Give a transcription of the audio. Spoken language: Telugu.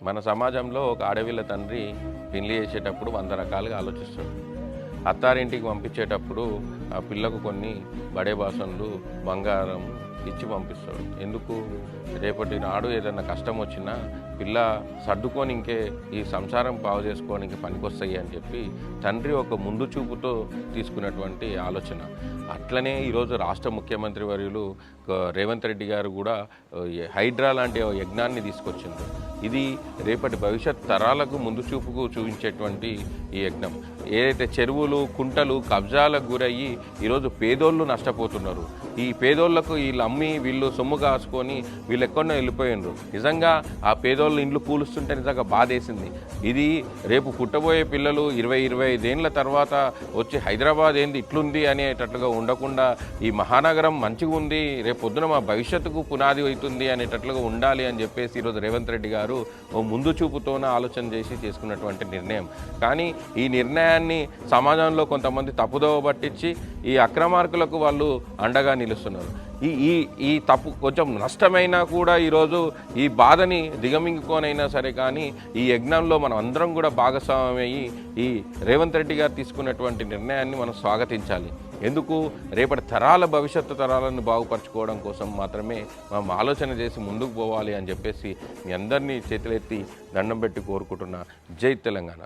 మన సమాజంలో ఒక ఆడవిల్ల తండ్రి పెళ్లి చేసేటప్పుడు 100 రకాలుగా ఆలోచిస్తాడు. అత్తారింటికి పంపించేటప్పుడు ఆ పిల్లకు కొన్ని బడే బాసన్లు, బంగారం ఇచ్చి పంపిస్తాడు. ఎందుకు? రేపటి నాడు ఏదైనా కష్టం వచ్చినా పిల్ల సర్దుకొని ఇంకే ఈ సంసారం బాగు చేసుకోవడానికి పనికొస్తాయి అని చెప్పి తండ్రి ఒక ముందు చూపుతో తీసుకున్నటువంటి ఆలోచన. అట్లనే ఈరోజు రాష్ట్ర ముఖ్యమంత్రి వర్యులు రేవంత్ రెడ్డి గారు కూడా హైడ్రా లాంటి యజ్ఞాన్ని తీసుకొచ్చింది. ఇది రేపటి భవిష్యత్ తరాలకు ముందు చూపుకు చూపించేటువంటి ఈ యజ్ఞం. ఏదైతే చెరువులు, కుంటలు కబ్జాలకు గురయ్యి ఈరోజు పేదోళ్ళు నష్టపోతున్నారు. ఈ పేదోళ్లకు వీళ్ళు అమ్మి వీళ్ళు సొమ్ము కాసుకొని వీళ్ళు ఎక్కడో వెళ్ళిపోయినారు. నిజంగా ఆ పేదోళ్ళు ఇండ్లు కూలుస్తుంటే నిజంగా బాధేసింది. ఇది రేపు పుట్టబోయే పిల్లలు 20-25 ఏళ్ళ తర్వాత వచ్చి హైదరాబాద్ ఏంది ఇట్లుంది అనేటట్లుగా ఉండకుండా ఈ మహానగరం మంచిగా ఉంది, రేపు పొద్దున మా భవిష్యత్తుకు పునాది అవుతుంది అనేటట్లుగా ఉండాలి అని చెప్పేసి ఈరోజు రేవంత్ రెడ్డి గారు ఓ ముందు చూపుతోనే ఆలోచన చేసి చేసుకున్నటువంటి నిర్ణయం. కానీ ఈ నిర్ణయాన్ని సమాజంలో కొంతమంది తప్పుదోవ పట్టించి ఈ అక్రమార్కులకు వాళ్ళు అండగా నిలుస్తున్నారు. ఈ తప్పు కొంచెం నష్టమైనా కూడా ఈరోజు ఈ బాధని దిగమింగుకోనైనా సరే కానీ ఈ యజ్ఞంలో మనం అందరం కూడా భాగస్వామ్యమయ్యి ఈ రేవంత్ రెడ్డి గారు తీసుకున్నటువంటి నిర్ణయాన్ని మనం స్వాగతించాలి. ఎందుకు? రేపటి తరాల భవిష్యత్తు తరాలను బాగుపరచుకోవడం కోసం మాత్రమే మనం ఆలోచన చేసి ముందుకు పోవాలి అని చెప్పేసి మీ అందరినీ చేతులెత్తి దండం పెట్టి కోరుకుంటున్నా. జై తెలంగాణ.